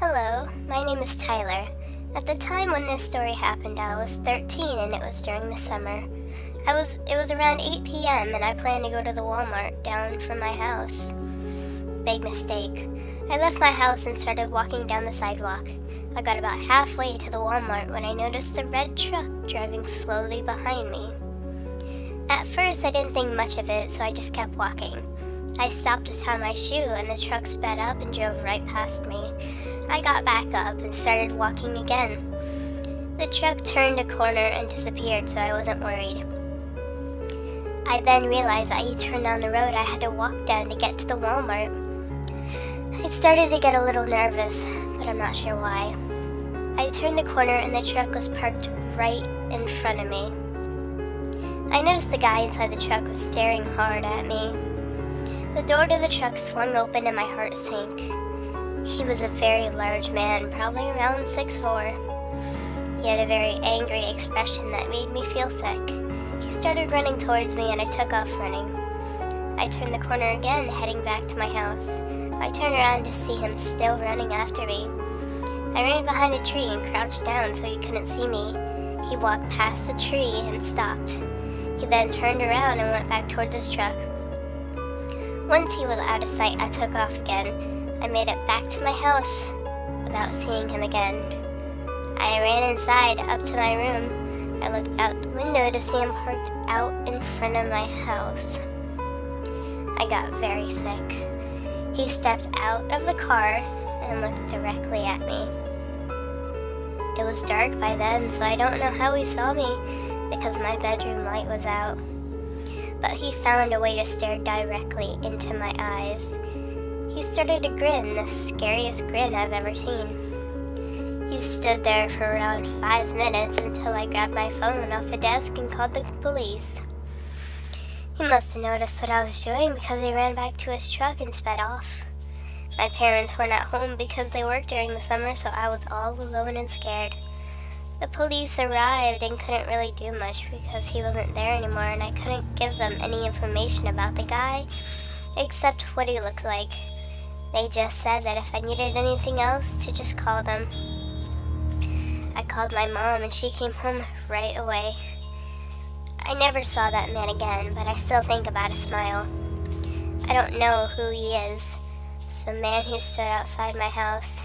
Hello, my name is Tyler. At the time when this story happened, I was 13 and it was during the summer. It was around 8 p.m. and I planned to go to the Walmart down from my house. Big mistake. I left my house and started walking down the sidewalk. I got about halfway to the Walmart when I noticed a red truck driving slowly behind me. At first I didn't think much of it, so I just kept walking. I stopped to tie my shoe and the truck sped up and drove right past me. I got back up and started walking again. The truck turned a corner and disappeared, so I wasn't worried. I then realized that each turn down the road I had to walk down to get to the Walmart. I started to get a little nervous, but I'm not sure why. I turned the corner and the truck was parked right in front of me. I noticed the guy inside the truck was staring hard at me. The door to the truck swung open and my heart sank. He was a very large man, probably around 6'4". He had a very angry expression that made me feel sick. He started running towards me and I took off running. I turned the corner again, heading back to my house. I turned around to see him still running after me. I ran behind a tree and crouched down so he couldn't see me. He walked past the tree and stopped. He then turned around and went back towards his truck. Once he was out of sight, I took off again. I made it back to my house without seeing him again. I ran inside up to my room. I looked out the window to see him parked out in front of my house. I got very sick. He stepped out of the car and looked directly at me. It was dark by then, so I don't know how he saw me because my bedroom light was out. But he found a way to stare directly into my eyes. He started to grin, the scariest grin I've ever seen. He stood there for around 5 minutes until I grabbed my phone off the desk and called the police. He must have noticed what I was doing because he ran back to his truck and sped off. My parents weren't at home because they worked during the summer, so I was all alone and scared. The police arrived and couldn't really do much because he wasn't there anymore and I couldn't give them any information about the guy except what he looked like. They just said that if I needed anything else, to just call them. I called my mom and she came home right away. I never saw that man again, but I still think about his smile. I don't know who he is. Some man who stood outside my house.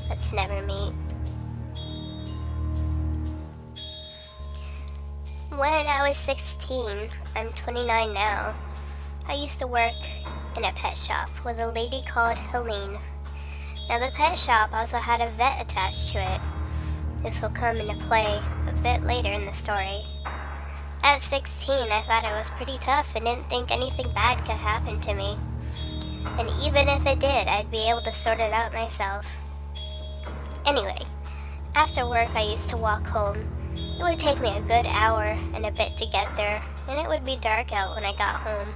Let's never meet. When I was 16, I'm 29 now, I used to work in a pet shop with a lady called Helene. Now the pet shop also had a vet attached to it. This will come into play a bit later in the story. At 16, I thought I was pretty tough and didn't think anything bad could happen to me. And even if it did, I'd be able to sort it out myself. Anyway, after work I used to walk home. It would take me a good hour and a bit to get there, and it would be dark out when I got home.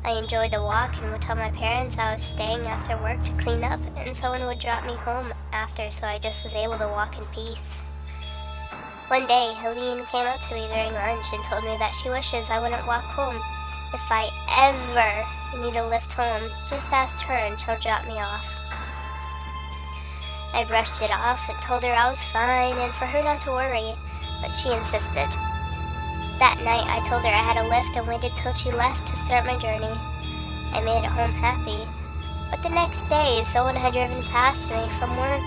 I enjoyed the walk and would tell my parents I was staying after work to clean up, and someone would drop me home after, so I just was able to walk in peace. One day, Helene came up to me during lunch and told me that she wishes I wouldn't walk home. If I ever need a lift home, just ask her and she'll drop me off. I brushed it off and told her I was fine and for her not to worry, but she insisted. That night, I told her I had a lift and waited till she left to start my journey. I made it home happy, but the next day, someone had driven past me from work,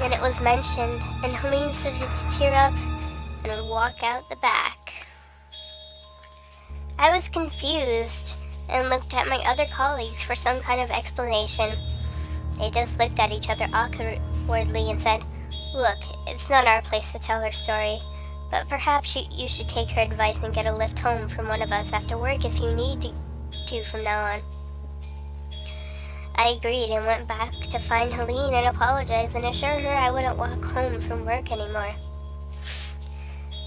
and it was mentioned, and Helene started to tear up and would walk out the back. I was confused and looked at my other colleagues for some kind of explanation. They just looked at each other awkwardly and said, "Look, it's not our place to tell her story, but perhaps you should take her advice and get a lift home from one of us after work if you need to from now on." I agreed and went back to find Helene and apologize and assure her I wouldn't walk home from work anymore.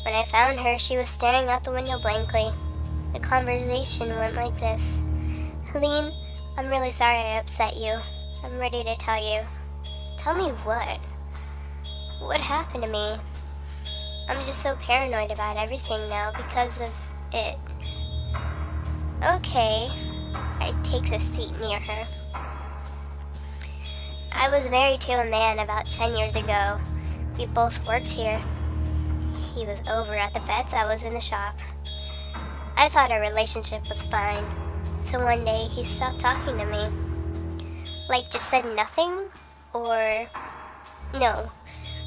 When I found her, she was staring out the window blankly. The conversation went like this. "Helene, I'm really sorry I upset you. I'm ready to tell you." "Tell me what?" "What happened to me? I'm just so paranoid about everything now because of it." "Okay." I take the seat near her. I I was married to a man about 10 years ago. We both worked here. He was over at the vet's, I was in the shop. I thought our relationship was fine, so one day he stopped talking to me. Like, just said nothing, or no,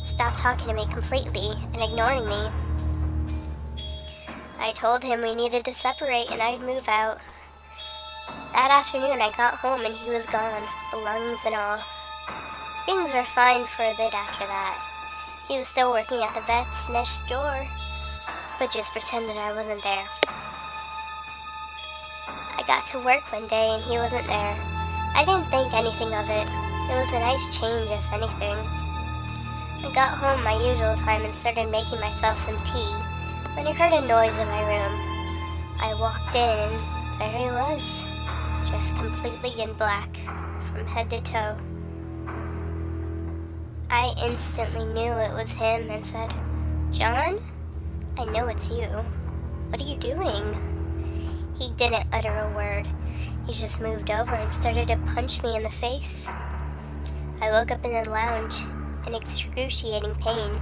stopped talking to me completely and ignoring me. I told him we needed to separate and I'd move out. That afternoon I got home and he was gone, belongings and all. Things were fine for a bit after that. He was still working at the vet's next door, but just pretended I wasn't there. I got to work one day and he wasn't there. I didn't think anything of it. It was a nice change, if anything. I got home my usual time and started making myself some tea when I heard a noise in my room. I walked in and there he was, just completely in black, from head to toe. I instantly knew it was him and said, "John, I know it's you. What are you doing?" He didn't utter a word. He just moved over and started to punch me in the face. I woke up in the lounge in excruciating pain.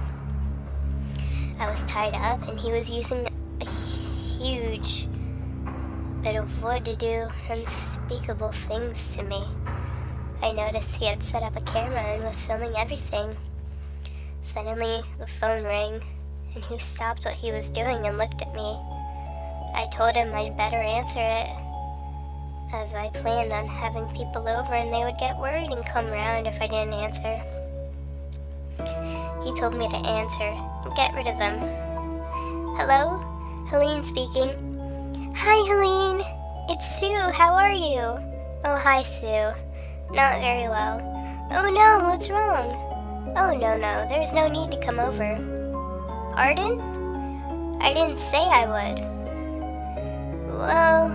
I was tied up and he was using a huge bit of wood to do unspeakable things to me. I noticed he had set up a camera and was filming everything. Suddenly, the phone rang, and he stopped what he was doing and looked at me. I told him I'd better answer it, as I planned on having people over and they would get worried and come round if I didn't answer. He told me to answer and get rid of them. "Hello? Helene speaking." "Hi, Helene. It's Sue. How are you?" "Oh, hi, Sue. Not very well." "Oh no, what's wrong?" "Oh, no, there's no need to come over." "Pardon? I didn't say I would." "Well,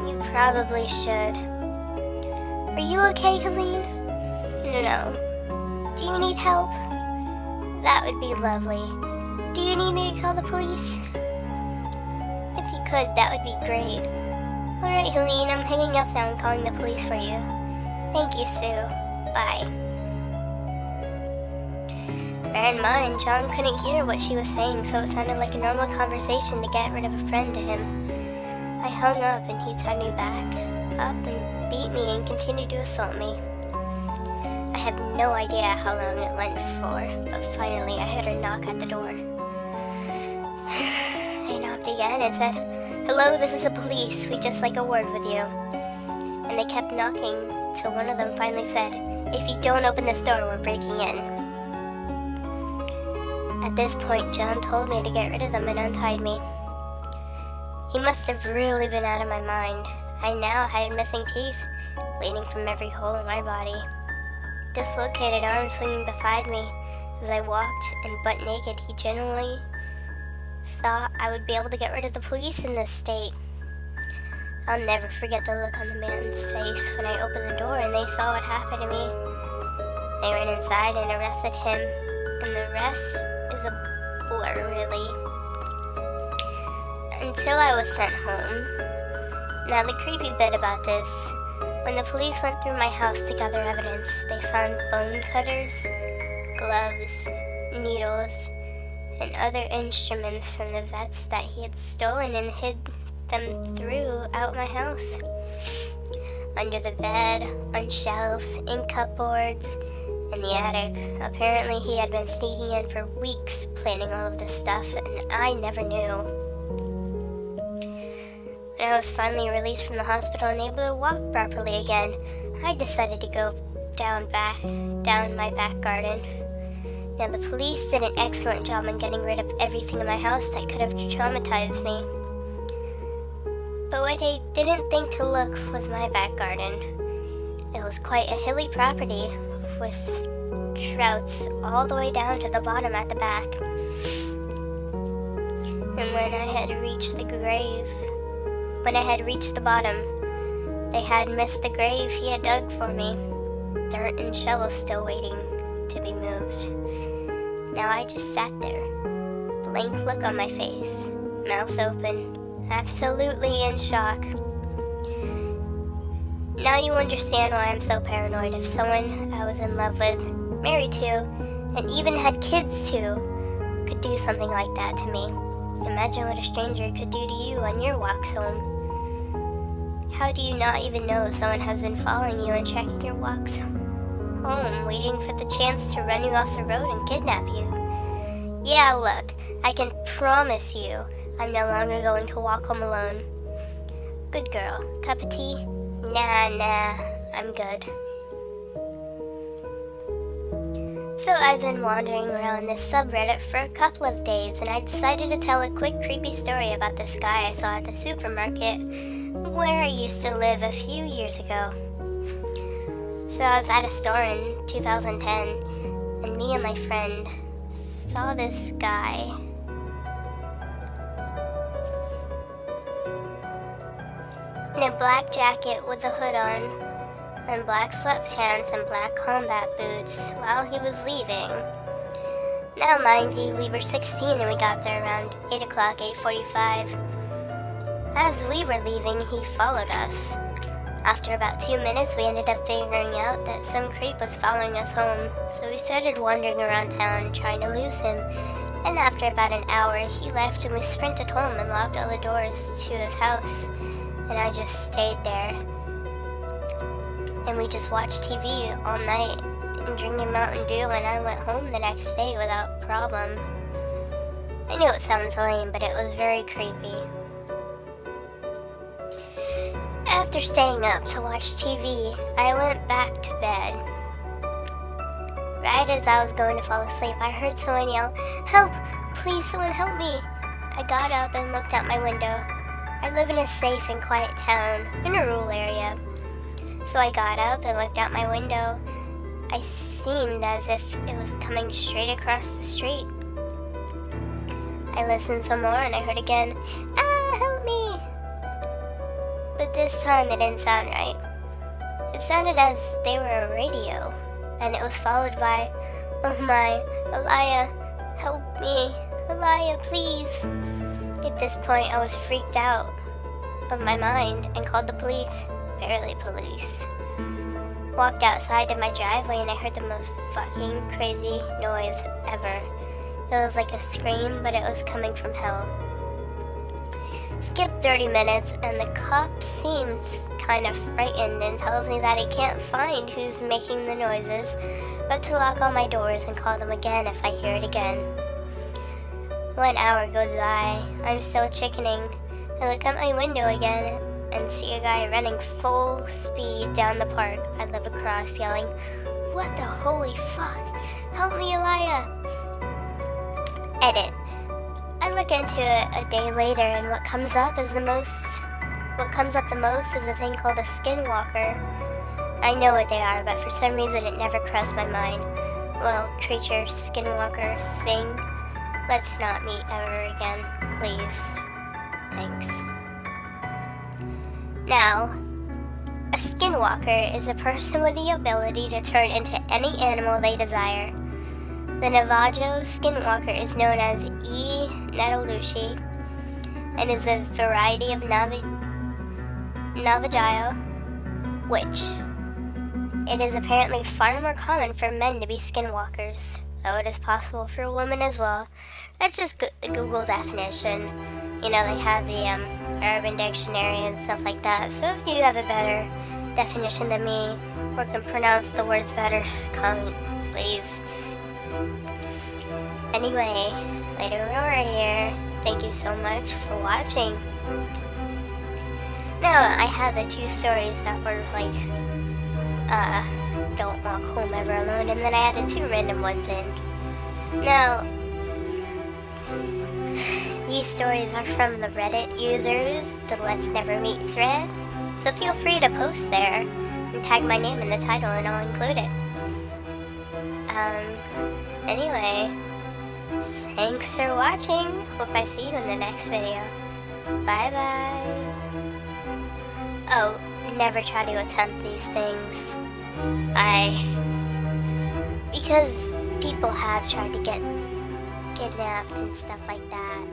you probably should." "Are you okay, Helene?" "No." "Do you need help?" "That would be lovely. Do you need me to call the police?" "If you could, that would be great." "Alright, Helene, I'm hanging up now and calling the police for you." "Thank you, Sue. Bye." Bear in mind, John couldn't hear what she was saying, so it sounded like a normal conversation to get rid of a friend to him. I hung up and he tied me back up and beat me and continued to assault me. I have no idea how long it went for, but finally I heard a knock at the door. They knocked again and said, "Hello, this is the police. We'd just like a word with you." And they kept knocking till one of them finally said, "If you don't open this door, we're breaking in." At this point, John told me to get rid of them and untied me. He must have really been out of my mind. I now had missing teeth, bleeding from every hole in my body. Dislocated arms swinging beside me as I walked, and butt naked, he genuinely thought I would be able to get rid of the police in this state. I'll never forget the look on the man's face when I opened the door and they saw what happened to me. They ran inside and arrested him, and the rest is a blur, really. Until I was sent home. Now the creepy bit about this, when the police went through my house to gather evidence, they found bone cutters, gloves, needles, and other instruments from the vets that he had stolen and hid them throughout my house. Under the bed, on shelves, in cupboards, in the attic. Apparently he had been sneaking in for weeks planning all of this stuff, and I never knew. When I was finally released from the hospital and able to walk properly again, I decided to go down my back garden. Now the police did an excellent job in getting rid of everything in my house that could have traumatized me. But what I didn't think to look was my back garden. It was quite a hilly property with trouts all the way down to the bottom at the back. And when I had reached the bottom, they had missed the grave he had dug for me. Dirt and shovels still waiting to be moved. Now I just sat there, blank look on my face, mouth open, absolutely in shock. Now you understand why I'm so paranoid if someone I was in love with, married to, and even had kids to, could do something like that to me. Imagine what a stranger could do to you on your walks home. How do you not even know someone has been following you and checking your walks home, waiting for the chance to run you off the road and kidnap you? Yeah, look, I can promise you I'm no longer going to walk home alone. Good girl. Cup of tea? Nah, I'm good. So I've been wandering around this subreddit for a couple of days, and I decided to tell a quick creepy story about this guy I saw at the supermarket where I used to live a few years ago. So I was at a store in 2010, and me and my friend saw this guy in a black jacket with a hood on, and black sweatpants and black combat boots while he was leaving. Now mind you, we were 16 and we got there around 8 o'clock, 8:45. As we were leaving, he followed us. After about 2 minutes, we ended up figuring out that some creep was following us home, so we started wandering around town trying to lose him, and after about an hour, he left and we sprinted home and locked all the doors to his house, and I just stayed there. And we just watched TV all night and drinking Mountain Dew, and I went home the next day without problem. I know it sounds lame, but it was very creepy. After staying up to watch TV, I went back to bed. Right as I was going to fall asleep, I heard someone yell, "Help! Please, someone help me!" I got up and looked out my window. I live in a safe and quiet town in a rural area. So I got up and looked out my window. I seemed as if it was coming straight across the street. I listened some more and I heard again, "Ah, help me!" But this time it didn't sound right. It sounded as they were a radio, and it was followed by, "Oh my, Elijah, help me, Elijah, please." At this point I was freaked out of my mind and called the police. Barely police. Walked outside to my driveway and I heard the most fucking crazy noise ever. It was like a scream, but it was coming from hell. Skip 30 minutes and the cop seems kind of frightened and tells me that he can't find who's making the noises, but to lock all my doors and call them again if I hear it again. 1 hour goes by. I'm still chickening. I look out my window again and see a guy running full speed down the park I live across, yelling, "What the holy fuck? Help me, Elijah!" Edit. I look into it a day later, and what comes up the most is a thing called a skinwalker. I know what they are, but for some reason it never crossed my mind. Well, creature, skinwalker, thing. Let's not meet ever again, please. Thanks. Now, a skinwalker is a person with the ability to turn into any animal they desire. The Navajo skinwalker is known as E. nettalushi and is a variety of Navajo witch. It is apparently far more common for men to be skinwalkers, though it is possible for women as well. That's just the Google definition. You know, they have the Urban Dictionary and stuff like that. So if you have a better definition than me, or can pronounce the words better, comment, please. Anyway, Lady Aurora here. Thank you so much for watching. Now, I had the 2 stories that were like, don't walk home ever alone, and then I added 2 random ones in. Now, these stories are from the Reddit users, the Let's Never Meet thread, so feel free to post there and tag my name in the title and I'll include it. Anyway, thanks for watching. Hope I see you in the next video. Bye bye. Oh, never try to attempt these things. Because people have tried to get kidnapped and stuff like that.